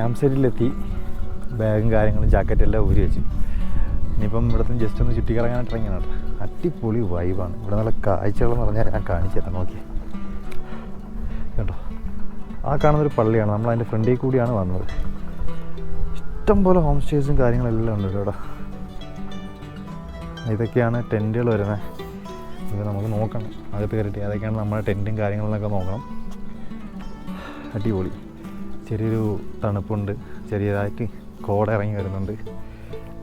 Camp സൈറ്റിലെത്തി. ബാഗും കാര്യങ്ങളും ജാക്കറ്റും എല്ലാം ഊരി വെച്ചു. ഇനിയിപ്പം ഇവിടുത്തെ ജസ്റ്റ് ഒന്ന് ചുറ്റിക്കറങ്ങാനായിട്ട് ഇറങ്ങിയാണ് കേട്ടോ. അടിപൊളി വൈബാണ് ഇവിടെ. നല്ല കാഴ്ചകളെന്ന് പറഞ്ഞാൽ ഞാൻ കാണിച്ചു തരാം. നോക്കി കേട്ടോ, ആ കാണുന്നൊരു പള്ളിയാണ്. നമ്മളതിൻ്റെ ഫ്രണ്ടിൽ കൂടിയാണ് വന്നത്. ഇഷ്ടംപോലെ ഹോം സ്റ്റേസും കാര്യങ്ങളെല്ലാം ഉണ്ട് ഇവിടെ. ഇതൊക്കെയാണ് ടെൻറ്റുകൾ വരുന്നത്. ഇത് നമുക്ക് നോക്കണം, അകത്ത് കയറിയിട്ട് ഏതൊക്കെയാണ് നമ്മുടെ ടെൻറ്റും കാര്യങ്ങളെന്നൊക്കെ നോക്കണം. അടിപൊളി. ചെറിയൊരു തണുപ്പുണ്ട്, ചെറിയതായിട്ട് കോട ഇറങ്ങി വരുന്നുണ്ട്.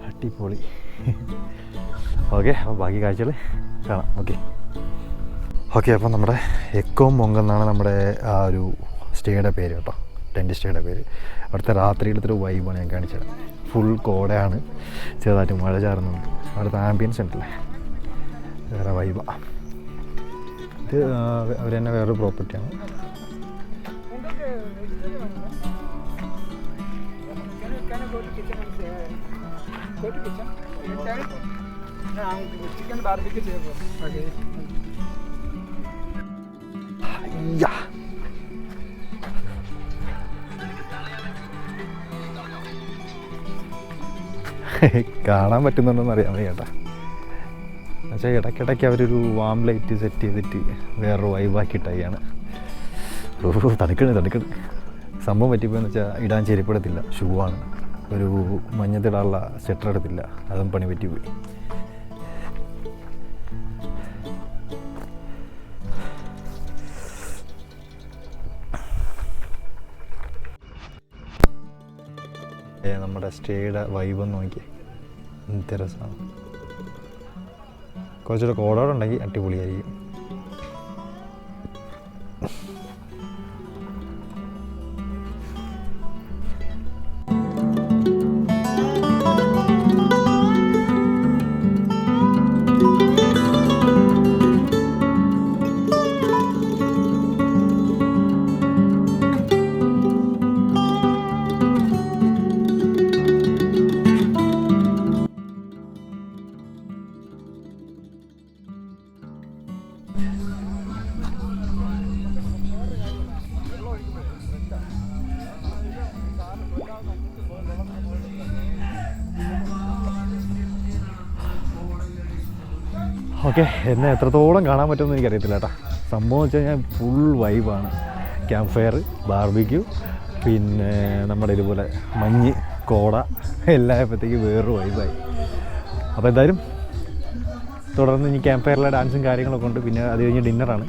അടിപൊളി. ഓക്കെ, അപ്പോൾ ബാക്കി കാഴ്ചകൾ കാണാം. ഓക്കെ അപ്പോൾ നമ്മുടെ എക്കോ മൊങ്ക് എന്നാണ് നമ്മുടെ ആ ഒരു സ്റ്റേയുടെ പേര് കേട്ടോ, ടെൻറ്റ് സ്റ്റേയുടെ പേര്. അവിടുത്തെ രാത്രിയിലത്തെ ഒരു വൈബാണ് ഞാൻ കാണിച്ചത്. ഫുൾ കോടയാണ്, ചെറുതായിട്ട് മഴ ചാറുന്നുണ്ട്. അവിടുത്തെ ആംബിയൻസ് ഉണ്ടല്ലേ, വേറെ വൈബാണ്. ഇത് അവർ തന്നെ വേറൊരു പ്രോപ്പർട്ടിയാണ്. കാണാൻ പറ്റുന്നുണ്ടെന്ന് അറിയാൻ വയ്യ കേട്ടോ. എന്നുവെച്ചാൽ ഇടയ്ക്കിടയ്ക്ക് അവരൊരു വാം ലൈറ്റ് സെറ്റ് ചെയ്തിട്ട് വേറൊരു വൈബാക്കിയിട്ടാണ്. തണുക്കണ്. സംഭവം പറ്റിപ്പോയെന്ന് വെച്ചാൽ ഇടാൻ ചെരുപ്പെടുത്തില്ല, ഷൂ ആണ്. ഒരു മഞ്ഞത്തിടാനുള്ള സ്വെറ്റർ എടുത്തില്ല, അതും പണി പറ്റിപ്പോയി. നമ്മുടെ സ്റ്റേയുടെ വൈബൊന്ന് നോക്കി, എന്ത് രസമാണ്. കുറച്ചുകൂടെ കോടോടുണ്ടെങ്കിൽ അടിപൊളിയായിരിക്കും. ഓക്കെ, എന്നെ എത്രത്തോളം കാണാൻ പറ്റുമെന്ന് എനിക്കറിയത്തില്ല കേട്ടോ. സംഭവം വെച്ച് കഴിഞ്ഞാൽ ഫുൾ വൈബാണ്. ക്യാമ്പ് ഫയർ, ബാർബിക്യൂ, പിന്നെ നമ്മുടെ ഇതുപോലെ മഞ്ഞ്, കോട എല്ലാം ആയപ്പോഴത്തേക്ക് വേറൊരു വൈബായി. അപ്പോൾ എന്തായാലും തുടർന്ന് ഇനി ക്യാമ്പ് ഫയറിലെ ഡാൻസും കാര്യങ്ങളൊക്കെ ഉണ്ട്. പിന്നെ അത് കഴിഞ്ഞ് ഡിന്നറാണ്,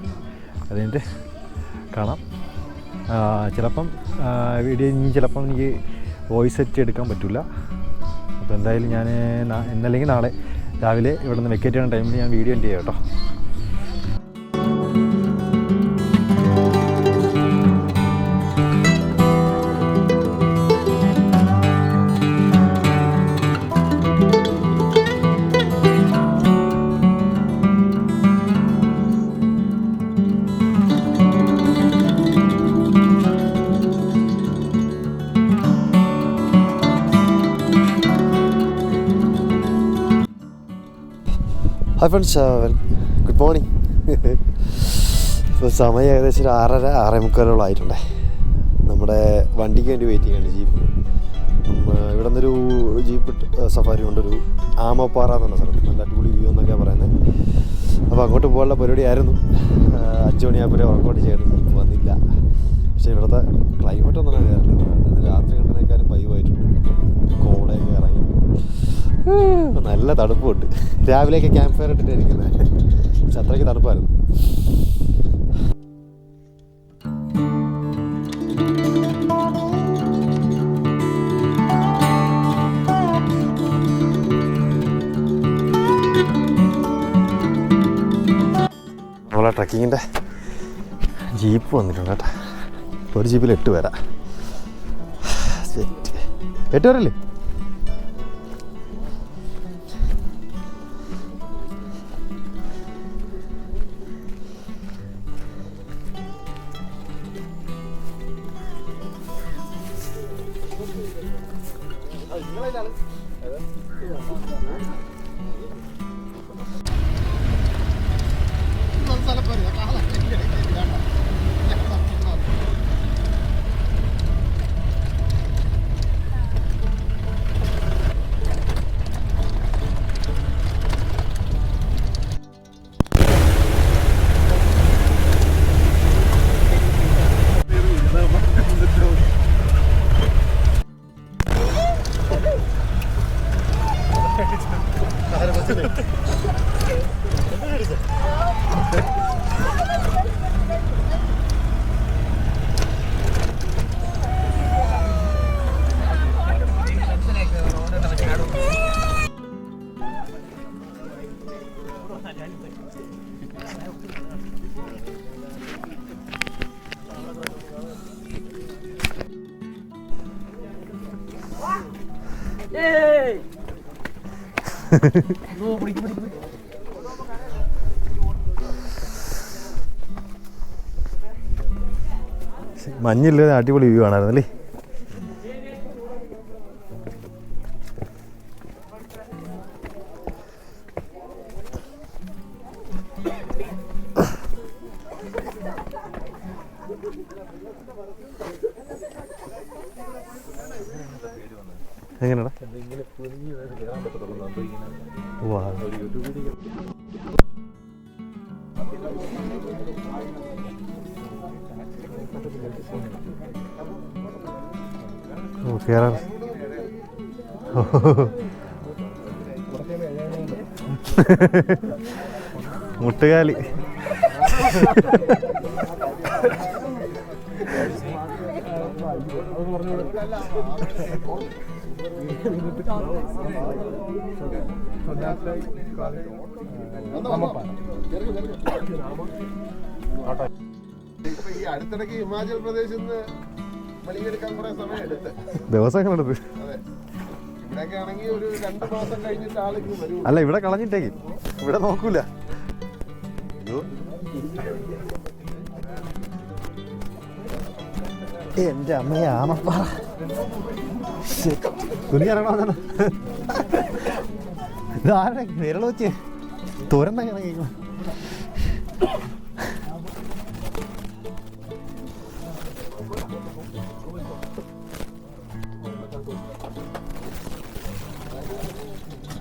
അത് കഴിഞ്ഞിട്ട് കാണാം. ചിലപ്പം വീഡിയോ ഇനി ചിലപ്പം എനിക്ക് വോയിസ് സെറ്റ് എടുക്കാൻ പറ്റില്ല. അപ്പോൾ എന്തായാലും ഞാൻ ഇന്നല്ലെങ്കിൽ നാളെ രാവിലെ ഇവിടെ നിന്ന് വെക്കേറ്റ് ചെയ്യുന്ന ടൈമിൽ ഞാൻ വീഡിയോ എൻ്റെ ചെയ്യാം കേട്ടോ. Hi friends, good morning. ഇപ്പോൾ സമയം ഏകദേശം ഒരു 6:30-6:45 ആയിട്ടുണ്ടേ. നമ്മുടെ വണ്ടിക്ക് വേണ്ടി വെയിറ്റ് ചെയ്യാണ്, ജീപ്പ്. ഇവിടെ നിന്നൊരു ജീപ്പ് സഫാരി കൊണ്ടൊരു ആമപ്പാറ എന്ന് പറഞ്ഞ സ്ഥലത്ത് നല്ല അടിപൊളി വ്യൂ എന്നൊക്കെയാണ് പറയുന്നത്. അപ്പോൾ അങ്ങോട്ട് പോകാനുള്ള പരിപാടിയായിരുന്നു. 5 മണിയാകുമ്പോൾ വർക്കൗട്ട് ചെയ്യണം, ജീപ്പ് വന്നില്ല. പക്ഷേ ഇവിടുത്തെ ക്ലൈമറ്റ് ഒന്നും അറിയാറില്ല. രാത്രി കണ്ടതിനേക്കാളും വൈബായിട്ടുണ്ട്. കോടയൊക്കെ ഇറങ്ങി നല്ല തണുപ്പുണ്ട്. രാവിലെയൊക്കെ ക്യാമ്പ് ഫയർ ഇട്ടിട്ട് ഇരിക്കുന്നത്, പക്ഷെ അത്രയ്ക്ക് തണുപ്പായിരുന്നു. നമ്മളെ ട്രക്കിങ്ങിൻ്റെ ജീപ്പ് വന്നിട്ടുണ്ട് കേട്ടോ. ഒരു ജീപ്പിൽ 8 പേരാ. 8 പേരല്ലേ? മഞ്ഞില്ല അടിപൊളി വ്യൂ ആണായിരുന്നല്ലേ. എങ്ങനെയാ കേറാ മുട്ടുകാലി. ഈ അടുത്തിടയ്ക്ക് ഹിമാചൽ പ്രദേശിൽ നിന്ന് മണിയെടുക്കാൻ കുറെ സമയം എടുത്ത് ദിവസങ്ങളെടുത്ത്. അതെ, ഇവിടെയൊക്കെ ആണെങ്കിൽ ഒരു 2 മാസം കഴിഞ്ഞിട്ട് ആളുകൾ വരും. അല്ല ഇവിടെ കളഞ്ഞിട്ടേക്ക് ഇവിടെ നോക്കൂല. എന്റെ അമ്മയെ ആമപ്പാറ തുണി ഇറങ്ങണ ഇതാരുടെ വിരള വെച്ച് തുരന്ന ഇറങ്ങിക്കോ.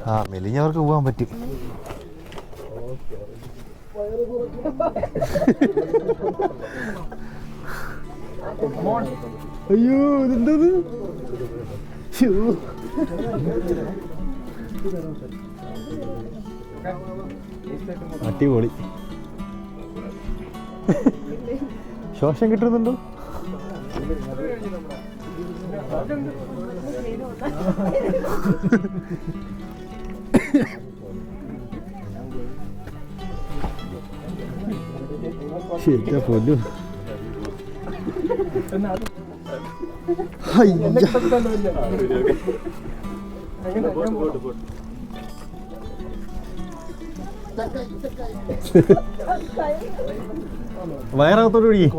ആ മെലിഞ്ഞവർക്ക് പോകാൻ പറ്റും. അയ്യോ ഇതെന്തത് അടിപൊളി. ശ്വാസം കിട്ടുന്നുണ്ടോ? ശരിയാ പോലും. വയറകത്തോട് ഒഴുകി.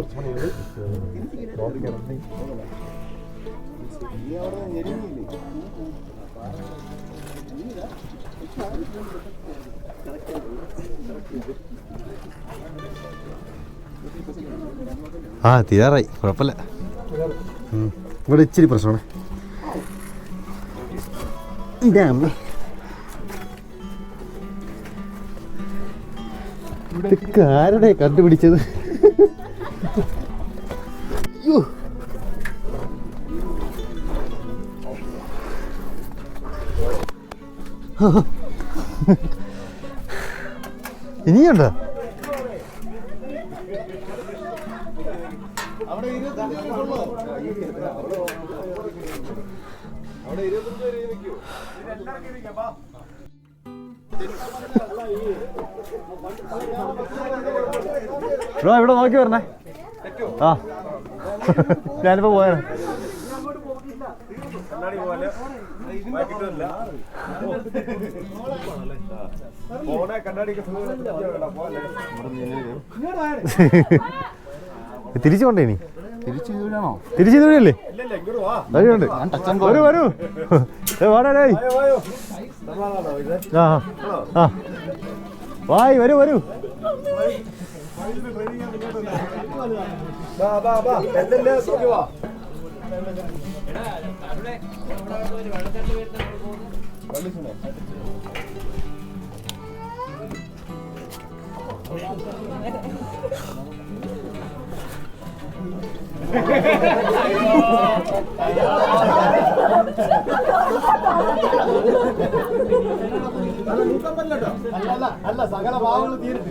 ആ തീരാറായി, കുഴപ്പമില്ല. ഇവിടെ ഇച്ചിരി പ്രശ്നമാണ്. ഇതൊക്കെ ആരുടെ കണ്ടുപിടിച്ചത്? അയ്യോ ഇനിയുണ്ടോ? ഇവിടെ നോക്കി വരണേ. ആ ഞാനിപ്പോ പോയാണ്. തിരിച്ചു കൊണ്ടേ ഇനി തിരിച്ചു വഴിയല്ലേ? വഴിയുണ്ട്. വരൂ വരൂ വാടേ. ആ ആ വായ് വരൂ വരൂ. അല്ല സകല ഭാവങ്ങൾ തീരുന്നു.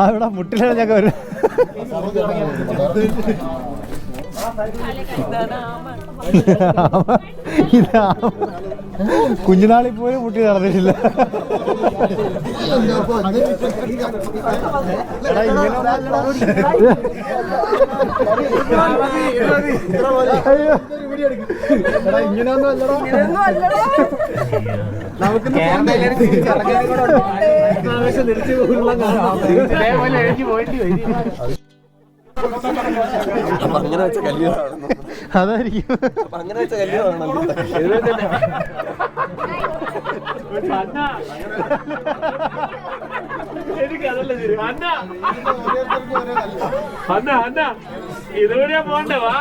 ഇവിടെ മുട്ടിലാണ് ഞങ്ങൾ വരും. ഇതാ കുഞ്ഞുനാളിൽ പോലും കുട്ടി നടന്നിട്ടില്ല. അങ്ങനെ വെച്ച കല്യാണം അതായിരിക്കും. അങ്ങനെ വെച്ച കല്യാണമാണല്ലോ. ഇതുവരെയാ പോണ്ടേ വാ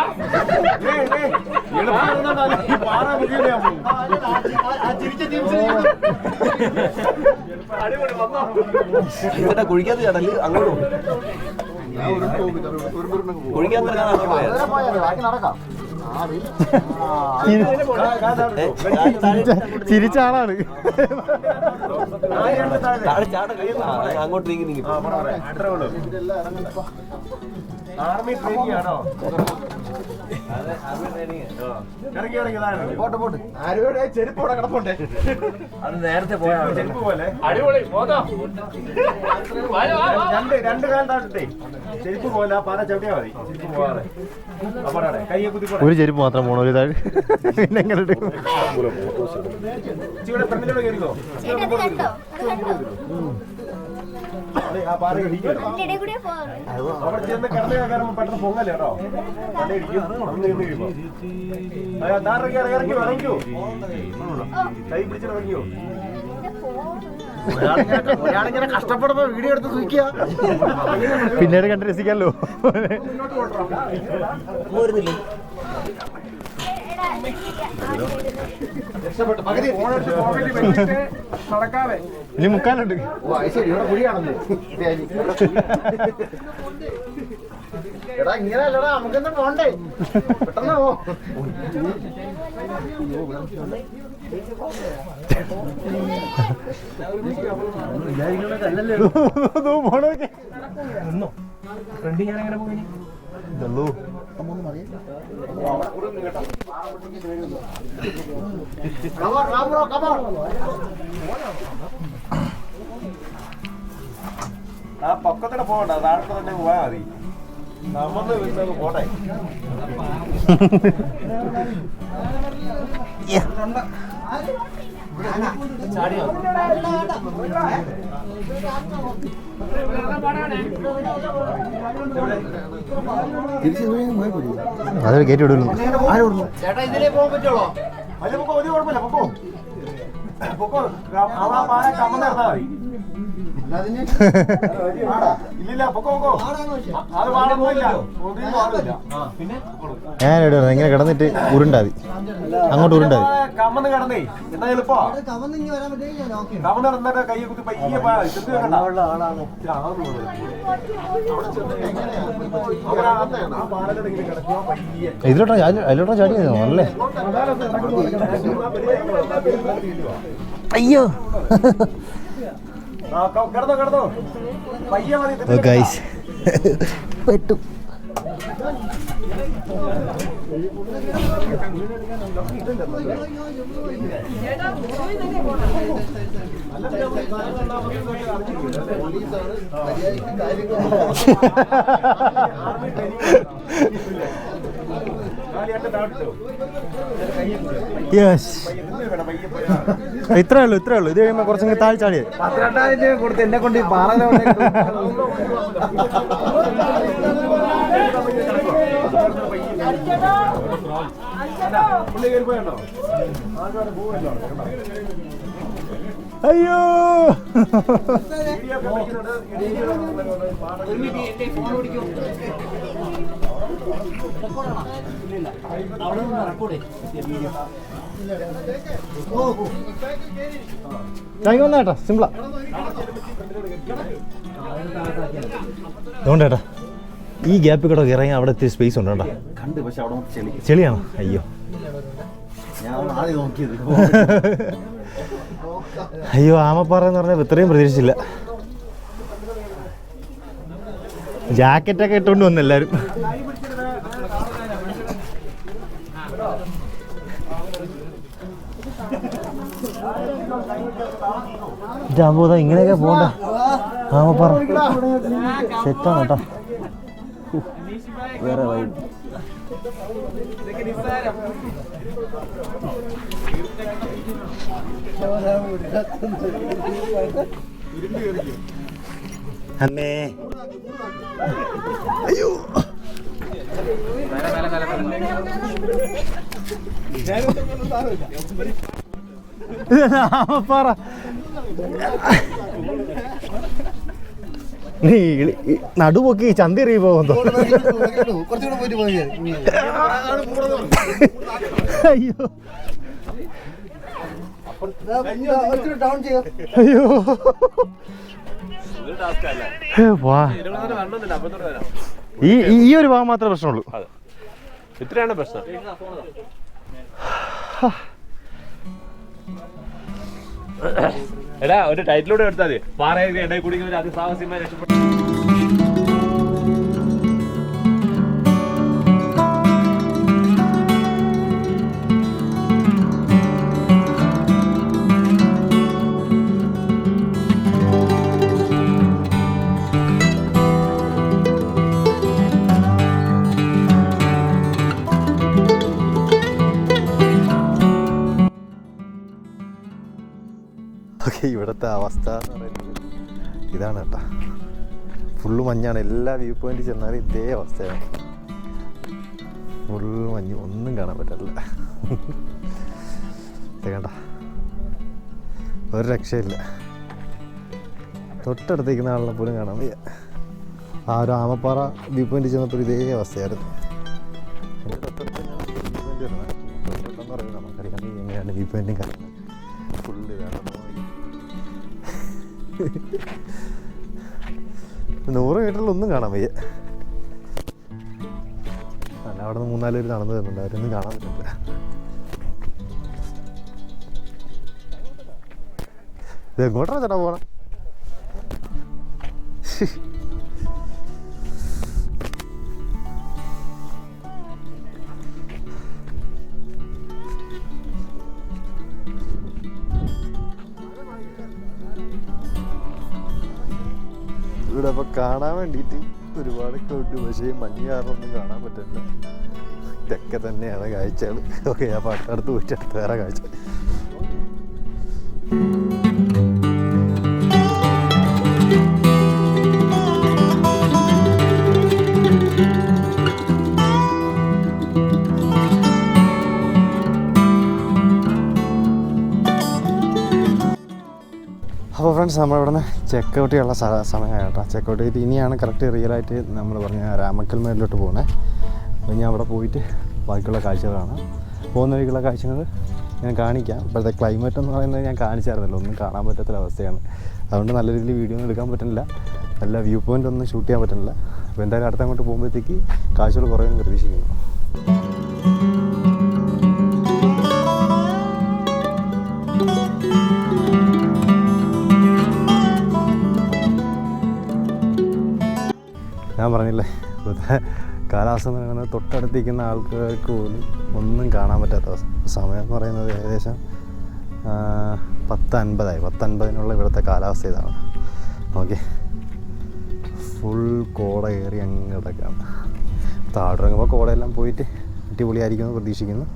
എന്നിട്ടാ കുഴിക്കാത്ത ചടല് അങ്ങോട്ടും കുഴിക്കാത്ത ചിരിച്ച ആളാണ്. അങ്ങോട്ട് നീങ്ങി ആർമി ട്രെയിനിങ് ആണോ? ആരുടെ ചെരുപ്പ് ഇവിടെ കിടപ്പുണ്ട്. അത് നേരത്തെ പോയാ ചെരുപ്പ് പോലെ അടിപൊളി പോതോ രണ്ട് കാലം താട്ടിട്ടേ ചെരുപ്പ് പോലെ പാറ ചവിട്ടിയാ മതി. ചെരുപ്പ് പോവാതെ അപ്പറാടെ കയ്യെ കുത്തിക്കോട്ടെ. ഒരു ചെരുപ്പ് മാത്രം പോണോ ഒരു താഴെ? പിന്നെ എങ്ങനെ ഇവിടെ ഫ്രണ്ടിലൂടെ കയറിക്കോ. ആ പാറ ഇടിക്കും. അവിടെ ചെന്ന് കിടന്നു കയറുമ്പോ പെട്ടെന്ന് പൊങ്ങല്ലേ കേട്ടോ. ഇറങ്ങിയോ കൈ പിടിച്ചിട്ട് ഇറങ്ങിയോ? ഒരാളിങ്ങനെ കഷ്ടപ്പെടുമ്പോ വീഡിയോ എടുത്ത് സൂക്ഷിക്കുക. പിന്നീട് കണ്ട് രസിക്കാമല്ലോ. നടക്കാതെ ഇനി മുക്കാലുണ്ട്. ശരി ഇവിടെ കുഴിയാണല്ലേ. എടാ ഇങ്ങനെയല്ലടാ നമുക്കെന്താ പോണ്ടേ? പെട്ടെന്ന് പോ. ഫ്രണ്ട് ഞാൻ എങ്ങനെ പോയി ആ പൊക്കത്തിടെ പോകണ്ട, താഴത്തെ തന്നെ പോയാ മതി. നമ്മന്ന് വീട്ടിലേക്ക് പോട്ടെ. അതൊരു കയറ്റി വിടുന്നു. ചേട്ടാ ഇതിലേ പോകാൻ പറ്റുള്ളോ? അല്ല പൊക്കോ, ഒരു കുഴപ്പമില്ല, പൊക്കോ പൊക്കോ. അവിടെ ആ പാല കമ്മന്ന് നടത്താ മതി. ഇല്ലില്ല പൊക്കോ പൊക്കോ. അത് പാടൊന്നുമില്ല, പിന്നെ ഞാൻ ഇടുന്നു. ഇങ്ങനെ കിടന്നിട്ട് ഉരുണ്ടാതി, അങ്ങോട്ട് ഉരുണ്ടാതി. കമ്മന്ന് കിടന്നേ എന്നാ എളുപ്പോ. കമ്മന്ന് കിടന്നിട്ട് കയ്യെ കുത്തി പയ്യെ ഇതിലോട്ടാ അതിലോട്ടാ ചാടിയാ അല്ലേ? അയ്യോ കിടന്നോ കിടന്നോ പയ്യെ മതി. പെട്ടു. ഇത്രേ ഉള്ളൂ ഇത് കഴിയുമ്പോ കുറച്ചങ്ങ് താഴ്ചാടിയത്. 12,000 രൂപ കൊടുത്ത് എന്നെ കൊണ്ട് പാറ അയ്യോ വന്നേട്ടാ, സിംപ്ലാ. അതുകൊണ്ടേട്ടാ ഈ ഗ്യാപ്പിൽ കൂടെ ഇറങ്ങി അവിടെ ഇത്തിരി സ്പേസ് ഉണ്ട് കേട്ടോ. കണ്ട് പക്ഷെ അവിടെ ചെളിയാണോ? അയ്യോ അയ്യോ ആമപ്പാറ എന്ന് പറഞ്ഞാൽ ഇത്രയും പ്രതീക്ഷിച്ചില്ല. ജാക്കറ്റൊക്കെ ഇട്ടുകൊണ്ട് വന്നു എല്ലാവരും. ജാമ്പൂത ഇങ്ങനെയൊക്കെ പോകണ്ട. ആമപ്പാറ സെറ്റാണ് കേട്ടോ. വേറെ വൈ അമ്മേ. അയ്യോ ആമപ്പാറ. നീ നടുപൊക്കി ചന്തിറി പോകുന്നു. അയ്യോ അയ്യോ വാ. ഈ ഒരു ഭാഗം മാത്രമേ പ്രശ്നമുള്ളൂ. ഇത്രയാണ് പ്രശ്നം. എടാ ഒരു ടൈറ്റിലൂടെ എടുത്താൽ മതി. പാറയിൽ ഇടയിൽ കുടിക്കുന്ന അതിസാഹസികമായി രക്ഷപ്പെട്ടു. ഓക്കെ, ഇവിടുത്തെ അവസ്ഥ എന്ന് പറയുന്നത് ഇതാണ് കേട്ടോ. ഫുള്ള് മഞ്ഞാണ്. എല്ലാ വ്യൂ പോയിന്റിൽ ചെന്നാലും ഇതേ അവസ്ഥയാണ്. ഫുള്ള് മഞ്ഞ്, ഒന്നും കാണാൻ പറ്റില്ല. കണ്ട, ഒരു രക്ഷയില്ല. തൊട്ടടുത്തേക്കുന്ന ആളിനെ പോലും കാണാൻ വയ്യ. ആ ഒരു ആമപ്പാറ വ്യൂ പോയിന്റിൽ ചെന്നപ്പോൾ ഇതേ അവസ്ഥയായിരുന്നു. തൊട്ടടുത്ത് പറയുന്നത് നമുക്കറിയാം എങ്ങനെയാണ് വ്യൂ പോയിന്റും കാണുന്നത്. ഫുള്ള് ഇതാണ്. 100 മീറ്ററിലൊന്നും കാണാൻ വയ്യ. അല്ല, അവിടെ നിന്ന് 3-4 പേര് നടന്നു വരുന്നുണ്ട്. അവരൊന്നും കാണാൻ പറ്റില്ല. ഇത് എങ്ങോട്ടാണ് ചേട്ടാ പോകണം? ഇവിടെ അപ്പോൾ കാണാൻ വേണ്ടിയിട്ട് ഒരുപാടൊക്കെ ഉണ്ട്. പക്ഷേ മഞ്ഞ് കാരണം ഒന്നും കാണാൻ പറ്റില്ല. ഇതൊക്കെ തന്നെയാണ് കാഴ്ചകൾ. ഓക്കെ, അപ്പോൾ അടുത്തടുത്ത് പോയിട്ട് അടുത്ത് വേറെ കാഴ്ച. അപ്പോൾ ഫ്രണ്ട്സ്, നമ്മളിവിടെ നിന്ന് ചെക്കൗട്ട് ചെയ്യാനുള്ള സമയമാണ് കേട്ടോ. ചെക്കൗട്ട് ചെയ്തിട്ട് ഇനിയാണ് കറക്റ്റ് റിയലായിട്ട് നമ്മൾ പറഞ്ഞ രാമക്കൽ മേലിലോട്ട് പോകുന്നത്. അപ്പോൾ ഞാൻ അവിടെ പോയിട്ട് ബാക്കിയുള്ള കാഴ്ചകളാണ്. പോകുന്ന വഴിക്കുള്ള കാഴ്ചകൾ ഞാൻ കാണിക്കാം. ഇപ്പോഴത്തെ ക്ലൈമറ്റ് എന്ന് പറയുന്നത് ഞാൻ കാണിച്ചായിരുന്നല്ലോ, ഒന്നും കാണാൻ പറ്റാത്തൊരവസ്ഥയാണ്. അതുകൊണ്ട് നല്ല രീതിയിൽ വീഡിയോ ഒന്നും എടുക്കാൻ പറ്റുന്നില്ല. നല്ല വ്യൂ പോയിൻ്റ് ഒന്നും ഷൂട്ട് ചെയ്യാൻ പറ്റുന്നില്ല. അപ്പോൾ എന്തായാലും അടുത്ത അങ്ങോട്ട് പോകുമ്പോഴത്തേക്ക് കാഴ്ചകൾ കുറേ പ്രതീക്ഷിക്കുന്നു. ഞാൻ പറഞ്ഞില്ലേ, ഇപ്പോഴത്തെ കാലാവസ്ഥ എന്ന് പറയുന്നത് തൊട്ടടുത്തിരിക്കുന്ന ആൾക്കാർക്ക് പോലും ഒന്നും കാണാൻ പറ്റാത്ത സമയം എന്ന് പറയുന്നത് ഏകദേശം 10:50 10:50 ഇവിടുത്തെ കാലാവസ്ഥ ഇതാണ്. ഓക്കെ, ഫുൾ കോട കയറി അങ്ങോട്ടൊക്കെയാണ്. താഴെയിറങ്ങുമ്പോൾ കോടയെല്ലാം പോയിട്ട് അടിപൊളിയായിരിക്കുമെന്ന് പ്രതീക്ഷിക്കുന്നു.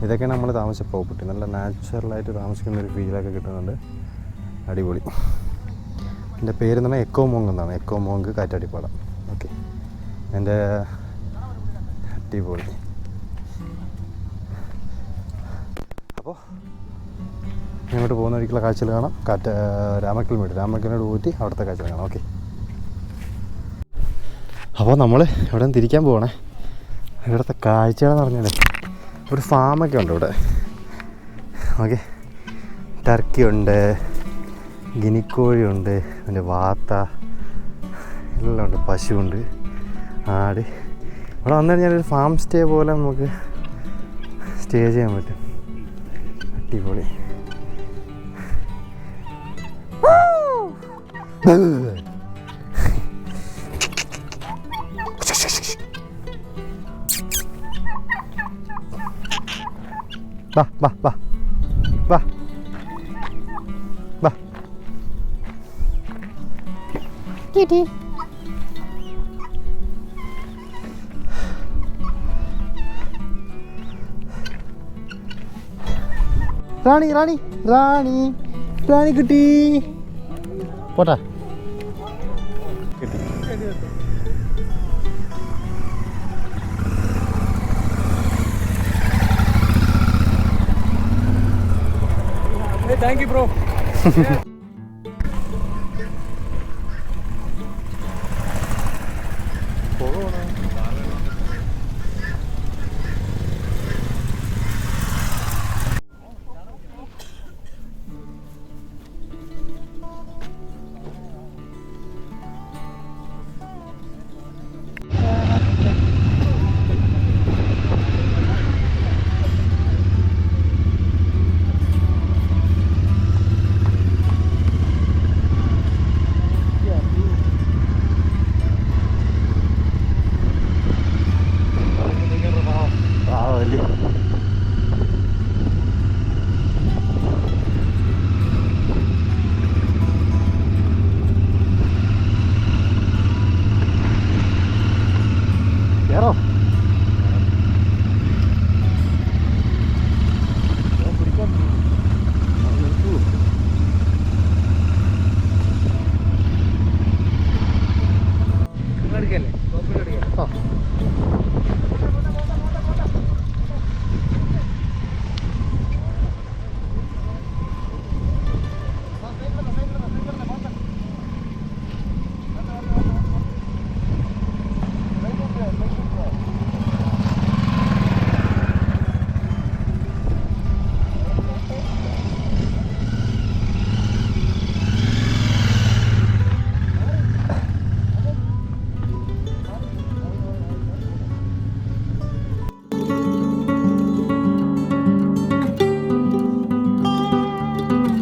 ഇതൊക്കെയാണ് നമ്മൾ താമസിച്ച പ്രോപ്പർട്ടി. നല്ല നാച്ചുറലായിട്ട് താമസിക്കുന്നൊരു ഫീലൊക്കെ കിട്ടുന്നുണ്ട്. അടിപൊളി. എൻ്റെ പേരെന്ന് പറഞ്ഞാൽ എക്കോ മോങ്ക് എന്നാണ്. എക്കോ മോങ്ക് കാറ്റാടിപ്പാടം. ഓക്കെ, എൻ്റെ അടിപൊളി. അപ്പോൾ ഇങ്ങോട്ട് പോകുന്ന ഒരിക്കലുള്ള കാഴ്ചകൾ കാണാം. രാമക്കൽമേട് പോയിട്ട് അവിടുത്തെ കാഴ്ചകൾ കാണാം. ഓക്കെ, അപ്പോൾ നമ്മൾ ഇവിടെ നിന്ന് തിരിക്കാൻ പോകണേ. ഇവിടുത്തെ കാഴ്ചകളെന്ന് പറഞ്ഞാൽ ഒരു ഫാമൊക്കെ ഉണ്ട് ഇവിടെ. ഓക്കെ, ടർക്കി ഉണ്ട്, ഗിനിക്കോഴിയുണ്ട്, അതിൻ്റെ വാത്ത എല്ലാം ഉണ്ട്, പശുവുണ്ട്, ആട്. ഇവിടെ വന്നു കഴിഞ്ഞാൽ ഒരു ഫാം സ്റ്റേ പോലെ നമുക്ക് സ്റ്റേ ചെയ്യാൻ പറ്റും. അടിപൊളി. വാ വാ വാ വാ. കിട്ടി. റാണി റാണി റാണി റാണി കിട്ടി. പോട്ടാ കിട്ടി. Thank you bro. പോകണോ?